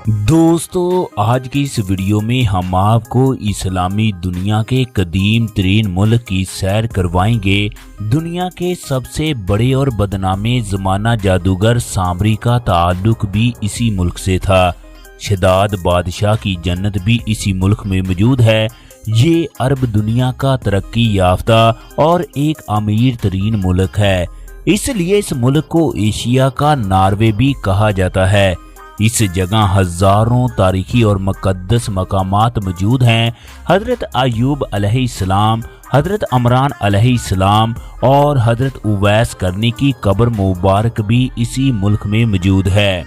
दोस्तों, आज की इस वीडियो में हम आपको इस्लामी दुनिया के कदीम तरीन मुल्क की सैर करवाएंगे। दुनिया के सबसे बड़े और बदनामे ज़माना जादूगर सामरी का ताल्लुक भी इसी मुल्क से था। शदाद बादशाह की जन्नत भी इसी मुल्क में मौजूद है। ये अरब दुनिया का तरक्की याफ्ता और एक अमीर तरीन मुल्क है, इसलिए इस मुल्क को एशिया का नॉर्वे भी कहा जाता है। इस जगह हजारों तारीखी और मुक़द्दस मकामात मौजूद हैं। हजरत अय्यूब अलैहिस्सलाम, हजरत अमरान अलैहिस्सलाम और हजरत उवैस करनी की कब्र मुबारक भी इसी मुल्क में मौजूद है।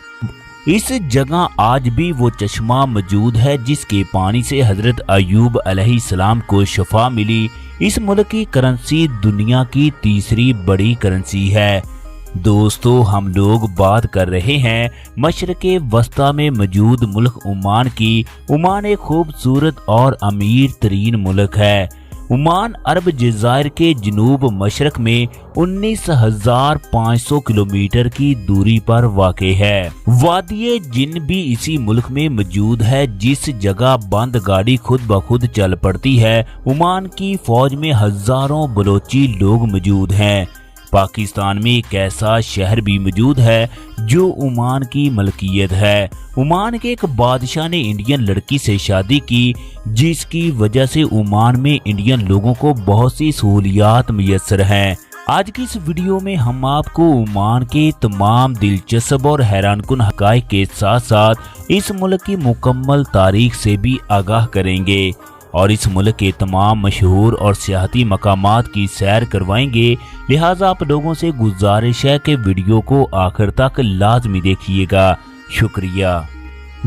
इस जगह आज भी वो चश्मा मौजूद है जिसके पानी से हजरत अय्यूब अलैहिस्सलाम को शफा मिली। इस मुल्क की करेंसी दुनिया की तीसरी बड़ी करेंसी है। दोस्तों, हम लोग बात कर रहे हैं मशरक़े वस्ता में मौजूद मुल्क ओमान की। ओमान एक खूबसूरत और अमीर तरीन मुल्क है। ओमान अरब जज़ायर के जनूब मशरक में 19,500 किलोमीटर की दूरी पर वाक़े है। वादिये जिन भी इसी मुल्क में मौजूद है, जिस जगह बंद गाड़ी खुद ब खुद चल पड़ती है। ओमान की फौज में हजारों बलोची लोग मौजूद हैं। पाकिस्तान में एक ऐसा शहर भी मौजूद है जो ओमान की मलकियत है। ओमान के एक बादशाह ने इंडियन लड़की से शादी की, जिसकी वजह से ओमान में इंडियन लोगों को बहुत सी सहूलियात मुयस्सर हैं। आज की इस वीडियो में हम आपको ओमान के तमाम दिलचस्प और हैरानकुन हक़ाइक़ के साथ साथ इस मुल्क की मुकम्मल तारीख से भी आगाह करेंगे और इस मुल्क के तमाम मशहूर और सियाहती मकामात की सैर करवाएंगे। लिहाजा आप लोगों से गुजारिश है कि वीडियो को आखिर तक लाजमी देखिएगा। शुक्रिया।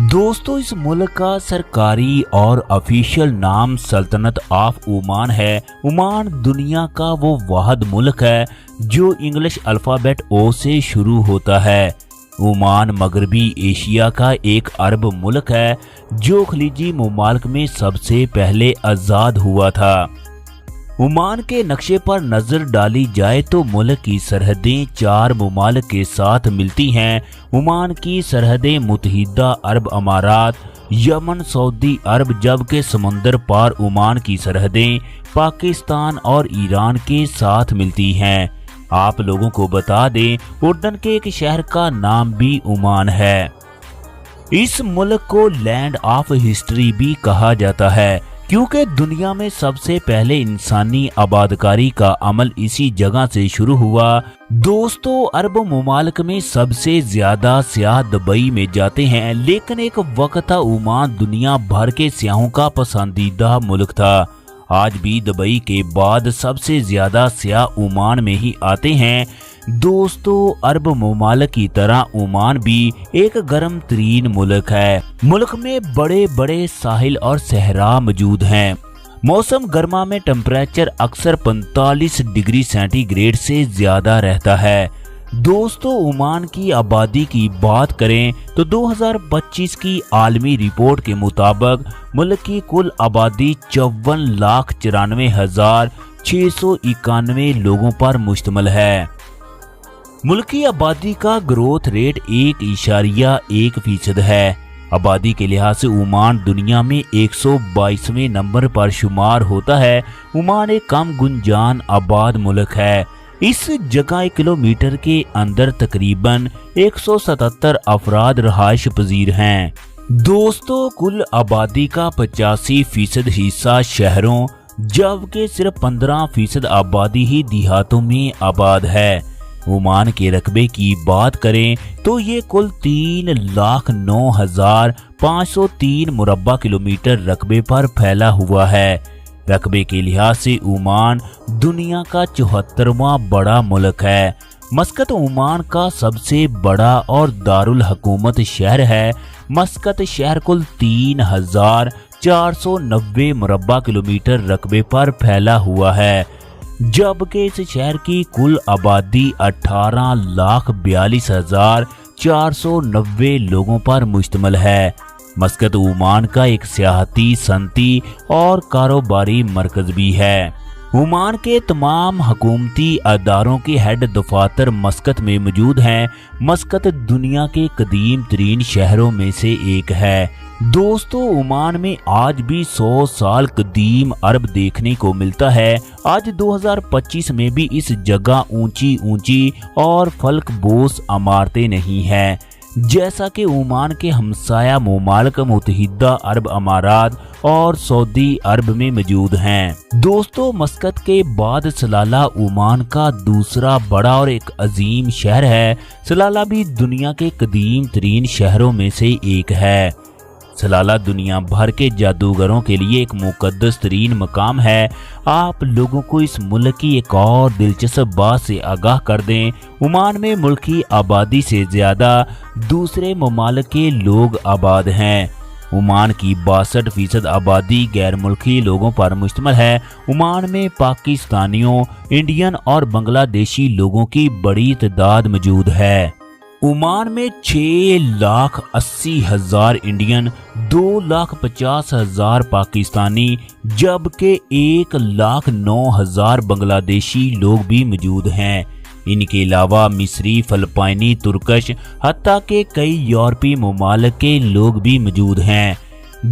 दोस्तों, इस मुल्क का सरकारी और ऑफिशियल नाम सल्तनत ऑफ ओमान है। ओमान दुनिया का वो वाहिद मुल्क है जो इंग्लिश अल्फ़ाबेट ओ से शुरू होता है। ओमान मगरबी एशिया का एक अरब मुल्क है जो खलीजी ममालिक में सबसे पहले आज़ाद हुआ था। ओमान के नक्शे पर नजर डाली जाए तो मुल्क की सरहदें 4 ममालिक के साथ मिलती हैं। ओमान की सरहदें मुत्तहिदा अरब अमारात, यमन, सऊदी अरब, जबकि समुंदर पार ओमान की सरहदें पाकिस्तान और ईरान के साथ मिलती हैं। आप लोगों को बता दें, उर्दन के एक शहर का नाम भी ओमान है। इस मुल्क को लैंड ऑफ हिस्ट्री भी कहा जाता है क्योंकि दुनिया में सबसे पहले इंसानी आबादकारी का अमल इसी जगह से शुरू हुआ। दोस्तों, अरब ममालिक में सबसे ज्यादा सियाह दुबई में जाते हैं, लेकिन एक वक्त था ओमान दुनिया भर के सियाहों का पसंदीदा मुल्क था। आज भी दुबई के बाद सबसे ज्यादा सियाह ओमान में ही आते हैं। दोस्तों, अरब ममालिक की तरह ओमान भी एक गर्म तरीन मुल्क है। मुल्क में बड़े बड़े साहिल और सहरा मौजूद हैं। मौसम गर्मा में टेम्परेचर अक्सर 45 डिग्री सेंटीग्रेड से ज्यादा रहता है। दोस्तों, ओमान की आबादी की बात करें तो 2025 की आलमी रिपोर्ट के मुताबिक मुल्क की कुल आबादी 54,94,691 लोगों पर मुश्तमिल है। मुल्क की आबादी का ग्रोथ रेट 1.1% है। आबादी के लिहाज से ओमान दुनिया में 122वें नंबर पर शुमार होता है। ओमान एक कम गुंजान आबाद मुल्क है। इस जगह 1 किलोमीटर के अंदर तकरीबन 177 अफराद रहायश पजीर हैं। दोस्तों, कुल आबादी का 85% हिस्सा शहरों, जबकि सिर्फ 15% आबादी ही देहातों में आबाद है। ओमान के रकबे की बात करें तो ये कुल 3,09,503 मुरब्बा किलोमीटर रकबे पर फैला हुआ है। रकबे के लिहाज से ओमान दुनिया का 74वां बड़ा मुल्क है। मस्कत ओमान का सबसे बड़ा और दारुल हुकूमत शहर है। मस्कत शहर कुल 3,490 मुरब्बा किलोमीटर रकबे पर फैला हुआ है, जबकि इस शहर की कुल आबादी 18,42,490 लोगों पर मुश्तमिल है। मस्कत ओमान का एक सियाहती, सनती और कारोबारी मरकज भी है। ओमान के तमाम हुकूमती अदारों के हेड दफातर मस्कत में मौजूद हैं। मस्कत दुनिया के कदीम तरीन शहरों में से एक है। दोस्तों, ओमान में आज भी 100 साल कदीम अरब देखने को मिलता है। आज 2025 में भी इस जगह ऊंची ऊंची और फलकबोस इमारतें नहीं हैं, जैसा कि ओमान के हमसाया मुमालिक मुत्तहिदा अरब अमारात और सऊदी अरब में मौजूद हैं। दोस्तों, मस्कत के बाद सलाला ओमान का दूसरा बड़ा और एक अजीम शहर है। सलाला भी दुनिया के कदीम तरीन शहरों में से एक है। सलाला दुनिया भर के जादूगरों के लिए एक मुकद्दस तरीन मकाम है। आप लोगों को इस मुल्क की एक और दिलचस्प बात से आगाह कर दें। ओमान में मुल्क की आबादी से ज्यादा दूसरे ममालिक के लोग आबाद हैं। ओमान की 62% आबादी गैर मुल्की लोगों पर मुश्तमिल है। ओमान में पाकिस्तानियों, इंडियन और बांग्लादेशी लोगों की बड़ी तादाद मौजूद है। ओमान में 6,80,000 इंडियन, 2,50,000 पाकिस्तानी जबकि 1,09,000 बांग्लादेशी लोग भी मौजूद हैं। इनके अलावा मिस्री, फिलिपाइनी, तुर्कश हत्ता के कई यूरोपीय ममालिक के लोग भी मौजूद हैं।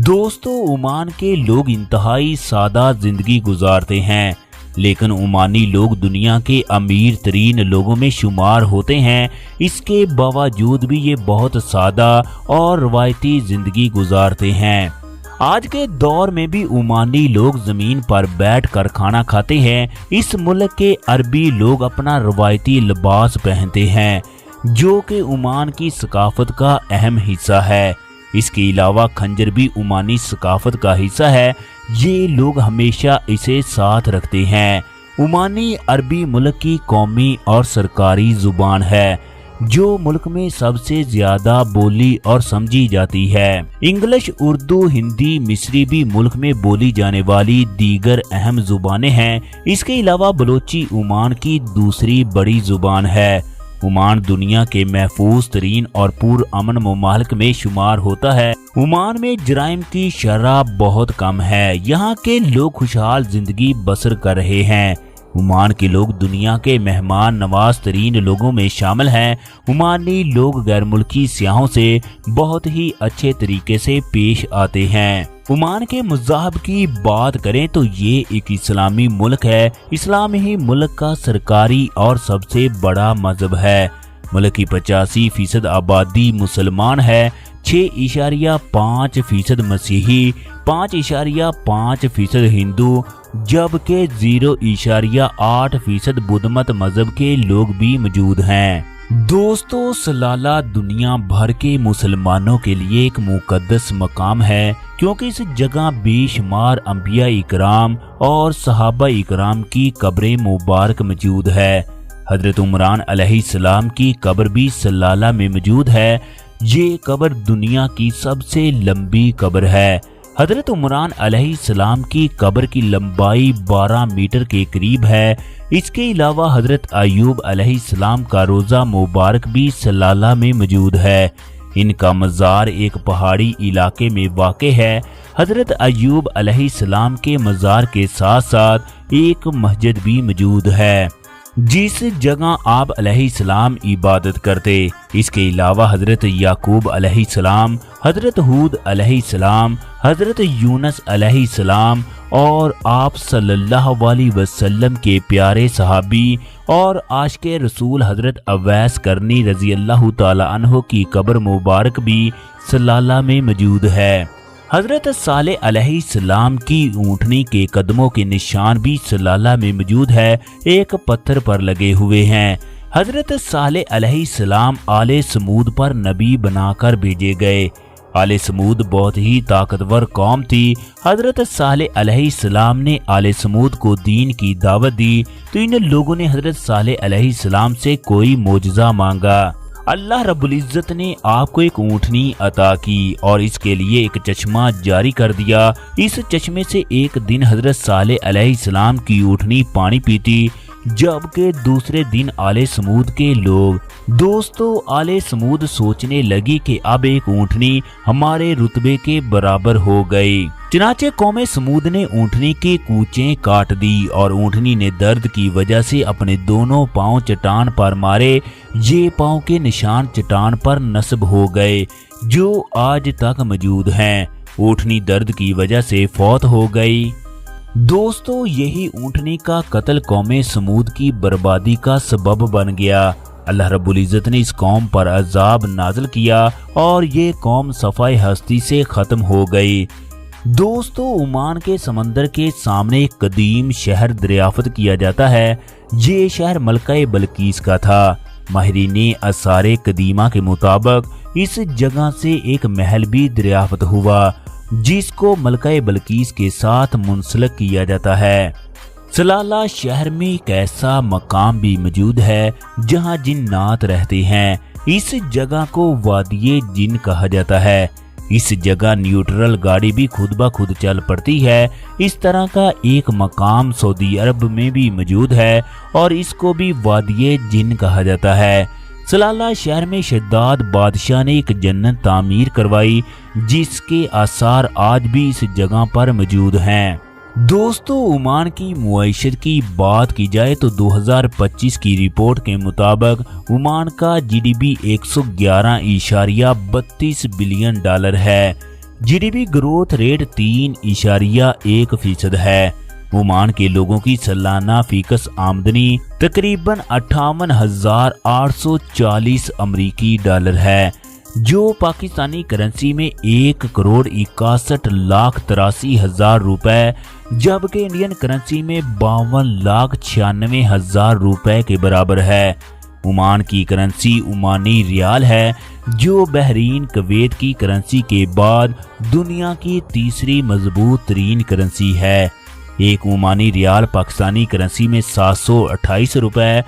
दोस्तों, ओमान के लोग इंतहाई सादा जिंदगी गुजारते हैं, लेकिन ओमानी लोग दुनिया के अमीर तरीन लोगों में शुमार होते हैं। इसके बावजूद भी ये बहुत सादा और रवायती जिंदगी गुजारते हैं। आज के दौर में भी ओमानी लोग जमीन पर बैठकर खाना खाते हैं। इस मुल्क के अरबी लोग अपना रवायती लिबास पहनते हैं, जो कि ओमान की सकाफत का अहम हिस्सा है। इसके अलावा खंजर भी ओमानी सकाफत का हिस्सा है। ये लोग हमेशा इसे साथ रखते हैं। ओमानी अरबी मुल्क की कौमी और सरकारी जुबान है, जो मुल्क में सबसे ज्यादा बोली और समझी जाती है। इंग्लिश, उर्दू, हिंदी, मिस्री भी मुल्क में बोली जाने वाली दीगर अहम जुबानें हैं। इसके अलावा बलोची ओमान की दूसरी बड़ी जुबान है। ओमान दुनिया के महफूज तरीन और पुरअमन ममालिक में शुमार होता है। ओमान में जराइम की शरह बहुत कम है। यहाँ के लोग खुशहाल जिंदगी बसर कर रहे हैं। ओमान के लोग दुनिया के मेहमान नवाज तरीन लोगों में शामिल हैं। ओमानी लोग गैर मुल्की सियाहों से बहुत ही अच्छे तरीके से पेश आते हैं। ओमान के मज़हब की बात करें तो ये एक इस्लामी मुल्क है। इस्लाम ही मुल्क का सरकारी और सबसे बड़ा मजहब है। मुल्क की 85% आबादी मुसलमान है, 6.5% मसीही, 5.5% हिंदू जबकि 0.8% बुद्ध मत मजहब के लोग भी मौजूद हैं। दोस्तों, सलाला दुनिया भर के मुसलमानों के लिए एक मुकद्दस मकाम है, क्योंकि इस जगह बेशुमार अंबिया इकराम और सहाबा इकराम की कब्रें मुबारक मौजूद है। हजरत उमरान अलैहिस्सलाम की कब्र भी सलाला में मौजूद है। ये कब्र दुनिया की सबसे लंबी कब्र है। हजरत उमरान अलैहिस्सलाम की कब्र की लंबाई 12 मीटर के करीब है। इसके अलावा हजरत अय्यूब अलैहिस्सलाम का रोज़ा मुबारक भी सलाला में मौजूद है। इनका मज़ार एक पहाड़ी इलाके में वाक़े है। हजरत अय्यूब अलैहिस्सलाम के मज़ार के साथ साथ एक मस्जिद भी मौजूद है, जिस जगह आप अलैहिस्सलाम इबादत करते। इसके अलावा हजरत याकूब अलैहिस्सलाम, हजरत हूद अलैहिस्सलाम, हजरत यूनुस अलैहिस्सलाम और आप सल्लल्लाहु अलैहि वसल्लम के प्यारे सहाबी और आशिक़े रसूल हजरत अवैस करनी रज़ी अल्लाह तआला अन्हु की कब्र मुबारक भी सलाला में मौजूद है। हजरत सालेह अलैहिस्सलाम की ऊँटनी के कदमों के निशान भी सलाला में मौजूद है, एक पत्थर पर लगे हुए हैं। हजरत सालेह अलैहिस्सलाम आले समूद पर नबी बनाकर भेजे गए। आले समूद बहुत ही ताकतवर कौम थी। हजरत सालेह अलैहिस्सलाम ने आले समूद को दीन की दावत दी तो इन लोगों ने हजरत सालेह अलैहिस्सलाम से कोई मोजज़ा मांगा। अल्लाह रब्बुल इज़्ज़त ने आपको एक ऊँटनी अता की और इसके लिए एक चश्मा जारी कर दिया। इस चश्मे से एक दिन हजरत सालेह अलैहिस्सलाम की ऊँटनी पानी पीती। जबकि दूसरे दिन आले समूद के लोग। दोस्तों, आले समूद सोचने लगी कि अब एक ऊँटनी हमारे रुतबे के बराबर हो गई। चनाचे कौमे समूद ने ऊँटनी की कूचें काट दी और ऊँटनी ने दर्द की वजह से अपने दोनों पांव चट्टान पर मारे। ये पांव के निशान चट्टान पर नस्ब हो गए जो आज तक मौजूद हैं। ऊँटनी दर्द की वजह से फौत हो गई। दोस्तों, यही ऊँटनी का कत्ल कौमे समूद की बर्बादी का सबब बन गया। अल्लाह रब्बुल इज़्ज़त ने इस कौम पर अजाब नाज़िल किया और ये कौम सफ़ाए हस्ती से ख़त्म हो गई। दोस्तों, ओमान के समंदर के सामने एक कदीम शहर दरियाफ्त किया जाता है। ये शहर मलका बल्कीस का था। माहिरीन आसारे कदीमा के मुताबिक इस जगह से एक महल भी दरियाफ्त हुआ जिसको मलका बल्कीस के साथ मुंसलिक किया जाता है। सलाला शहर में एक ऐसा मकाम भी मौजूद है जहां जिन्नात रहते हैं। इस जगह को वादिये जिन कहा जाता है। इस जगह न्यूट्रल गाड़ी भी खुद ब खुद चल पड़ती है। इस तरह का एक मकाम सऊदी अरब में भी मौजूद है और इसको भी वादिये जिन कहा जाता है। सलाला शहर में शद्दाद बादशाह ने एक जन्नत तामीर करवाई जिसके आसार आज भी इस जगह पर मौजूद हैं। दोस्तों, ओमान की मुआइशत की बात की जाए तो 2025 की रिपोर्ट के मुताबिक ओमान का जीडीपी 111.32 बिलियन डॉलर है। जीडीपी ग्रोथ रेट 3.1% है। ओमान के लोगों की सालाना फिक्स आमदनी तकरीबन 58,840 अमरीकी डॉलर है जो पाकिस्तानी करेंसी में 1,61,83,000 रुपए, जबकि इंडियन करेंसी में 52,96,000 रुपए के बराबर है। ओमान की करेंसी ओमानी रियाल है जो बहरीन कुवैत की करेंसी के बाद दुनिया की तीसरी मजबूत तरीन करेंसी है। एक ओमानी रियाल पाकिस्तानी करेंसी में 728 रुपए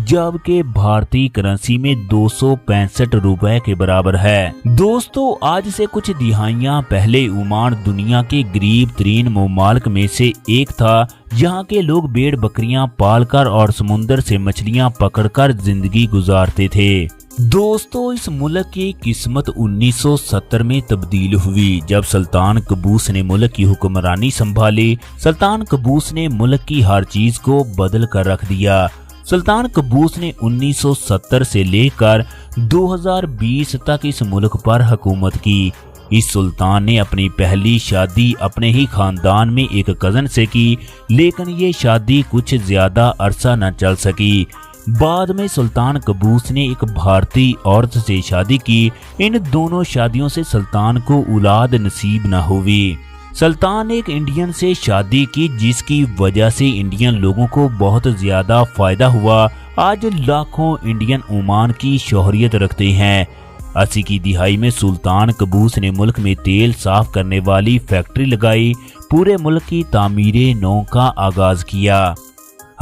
जबकि भारतीय करेंसी में 265 रुपए के बराबर है। दोस्तों, आज से कुछ दिहाइयां पहले ओमान दुनिया के गरीब तरीन ममालिक में से एक था। यहाँ के लोग भेड़ बकरियां पालकर और समुंदर से मछलियां पकड़कर जिंदगी गुजारते थे। दोस्तों, इस मुल्क की किस्मत 1970 में तब्दील हुई जब सुल्तान कबूस ने मुल्क की हुक्मरानी संभाली। सुल्तान कबूस ने मुल्क की हर चीज को बदल कर रख दिया। सुल्तान कबूस ने 1970 से लेकर 2020 तक इस मुल्क पर हुकूमत की। इस सुल्तान ने अपनी पहली शादी अपने ही खानदान में एक कजन से की, लेकिन ये शादी कुछ ज्यादा अरसा न चल सकी। बाद में सुल्तान कबूस ने एक भारतीय औरत से शादी की। इन दोनों शादियों से सुल्तान को औलाद नसीब न हुई। सुल्तान ने एक इंडियन से शादी की जिसकी वजह से इंडियन लोगों को बहुत ज्यादा फायदा हुआ। आज लाखों इंडियन ओमान की शोहरियत रखते हैं। 80 की दिहाई में सुल्तान कबूस ने मुल्क में तेल साफ करने वाली फैक्ट्री लगाई। पूरे मुल्क की तामीरे नौ का आगाज किया।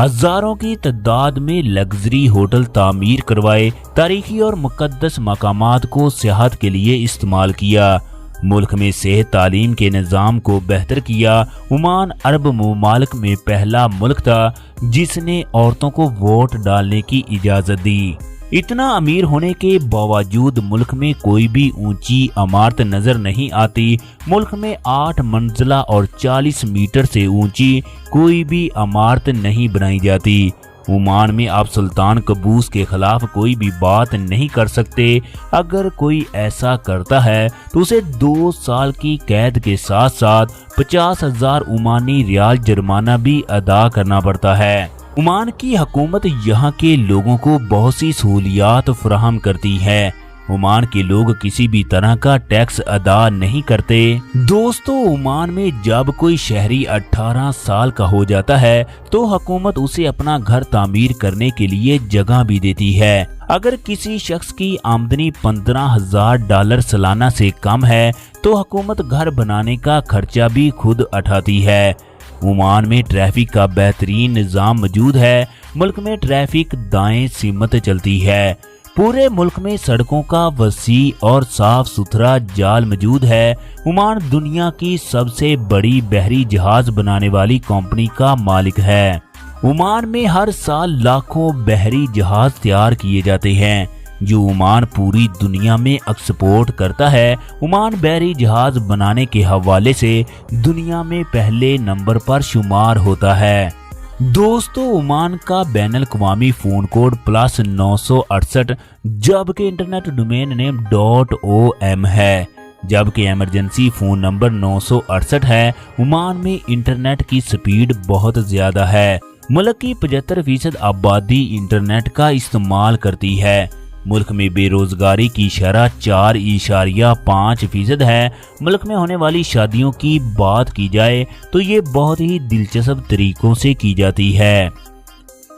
हजारों की तादाद में लग्जरी होटल तामीर करवाए। तारीखी और मुकद्दस मकामात को सियाहत के लिए इस्तेमाल किया। मुल्क में सेहत तालीम के निज़ाम को बेहतर किया। ओमान अरब ममालिक में पहला मुल्क था जिसने औरतों को वोट डालने की इजाज़त दी। इतना अमीर होने के बावजूद मुल्क में कोई भी ऊंची इमारत नजर नहीं आती। मुल्क में 8 मंजिला और 40 मीटर से ऊंची कोई भी इमारत नहीं बनाई जाती। ओमान में आप सुल्तान कबूस के खिलाफ कोई भी बात नहीं कर सकते। अगर कोई ऐसा करता है तो उसे 2 साल की कैद के साथ साथ 50,000 ओमानी रियाल जुर्माना भी अदा करना पड़ता है। ओमान की हुकूमत यहाँ के लोगों को बहुत सी सहूलियात फराहम करती है। ओमान के लोग किसी भी तरह का टैक्स अदा नहीं करते। दोस्तों, ओमान में जब कोई शहरी 18 साल का हो जाता है तो हुकूमत उसे अपना घर तामीर करने के लिए जगह भी देती है। अगर किसी शख्स की आमदनी $15,000 सालाना से कम है तो हुकूमत घर बनाने का खर्चा भी उठाती उठाती है। ओमान में ट्रैफिक का बेहतरीन निज़ाम मौजूद है। मुल्क में ट्रैफिक दाएं सिमत चलती है। पूरे मुल्क में सड़कों का वसी और साफ सुथरा जाल मौजूद है। ओमान दुनिया की सबसे बड़ी बहरी जहाज बनाने वाली कंपनी का मालिक है। ओमान में हर साल लाखों बहरी जहाज तैयार किए जाते हैं जो ओमान पूरी दुनिया में एक्सपोर्ट करता है। ओमान बहरी जहाज बनाने के हवाले से दुनिया में पहले नंबर पर शुमार होता है। दोस्तों, ओमान का बैनुल-अक़वामी फ़ोन कोड +968 जबकि इंटरनेट डोमेन नेम .om है, जबकि इमरजेंसी फ़ोन नंबर 968 है। ओमान में इंटरनेट की स्पीड बहुत ज़्यादा है। मुल्क की 75% आबादी इंटरनेट का इस्तेमाल करती है। मुल्क में बेरोजगारी की शरह 4.5% है। मुल्क में होने वाली शादियों की बात की जाए तो ये बहुत ही दिलचस्प तरीकों से की जाती है।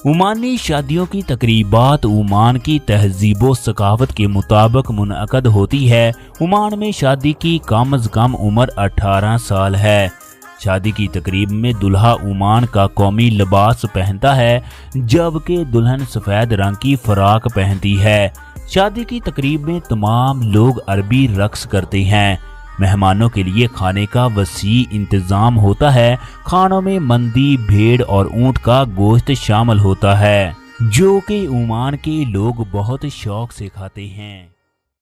ओमानी शादियों की तकरीबात ओमान की तहजीब व सकाफत के मुताबिक मुनअक़द होती है। ओमान में शादी की कम अज़ कम उम्र 18 साल है। शादी की तकरीब में दुल्हा ओमान का कौमी लिबास पहनता है जबकि दुल्हन सफ़ेद रंग की फराक पहनती है। शादी की तकरीब में तमाम लोग अरबी रक्स करते हैं। मेहमानों के लिए खाने का वसी इंतज़ाम होता है। खानों में मंदी, भेड़ और ऊँट का गोश्त शामिल होता है जो कि ओमान के लोग बहुत शौक से खाते हैं।